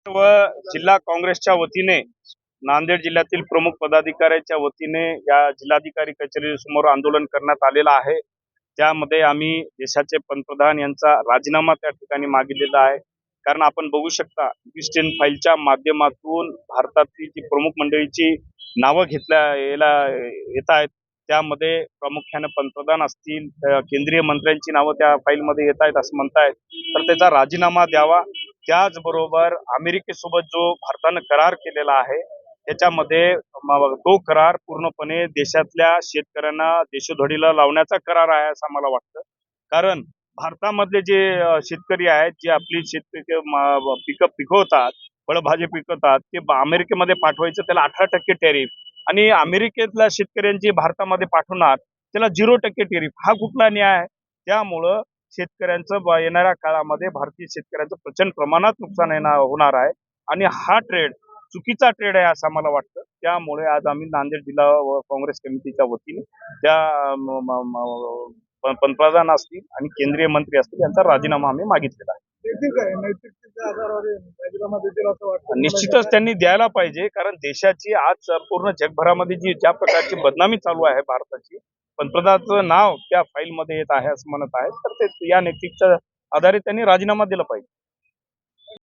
व जिल्हा काँग्रेसच्या वतीने नांदेड जिल्ह्यातील प्रमुख पदाधिकाऱ्यांच्या वतीने या जिल्हाधिकारी कचेरी समोर आंदोलन करण्यात आलेलं आहे। त्यामध्ये आम्ही देशाचे पंतप्रधान यांचा राजीनामा त्या ठिकाणी मागितलेला आहे। कारण आपण बघू शकता क्रिस्टियन फाईलच्या माध्यमातून भारतातील जी प्रमुख मंडळीची नावं येत आहेत, त्यामध्ये प्रामुख्याने पंतप्रधान असतील, केंद्रीय मंत्र्यांची नावं त्या फाईलमध्ये येत आहेत असं म्हणतायत। तर त्याचा राजीनामा द्यावा। त्याचबरोबर अमेरिकेसोबत जो भारतानं करार केलेला आहे त्याच्यामध्ये तो करार पूर्णपणे देशातल्या शेतकऱ्यांना देशोधडीला लावण्याचा करार आहे असं मला वाटतं। कारण भारतामधले जे शेतकरी आहेत, जे आपली पिकं पिकवतात, फळभाजी पिकवतात, ते अमेरिकेमध्ये पाठवायचं त्याला 18% टॅरिफ आणि अमेरिकेतल्या शेतकऱ्यांची भारतामध्ये पाठवणार त्याला 0% टॅरिफ। हा कुठला न्याय आहे? त्यामुळं शेतकऱ्यांचं येणाऱ्या काळामध्ये भारतीय शेतकऱ्यांचं प्रचंड प्रमाणात नुकसान होणार आहे आणि हा ट्रेड चुकीचा ट्रेड आहे असं मला वाटतं। त्यामुळे आज आम्ही नांदेड जिल्हा काँग्रेस कमिटीच्या वतीने त्या पंतप्रधान असतील आणि केंद्रीय मंत्री असतील यांचा राजीनामा आम्ही मागितलेला आहे। निश्चितच त्यांनी द्यायला पाहिजे, कारण देशाची आज पूर्ण जगभरामध्ये ज्या प्रकारची बदनामी चालू आहे भारताची, पंतप्रधानाचं नाव त्या फाईलमध्ये येत आहे असं म्हणत आहे, तर ते या नैतिकच्या आधारे त्यांनी राजीनामा दिला पाहिजे।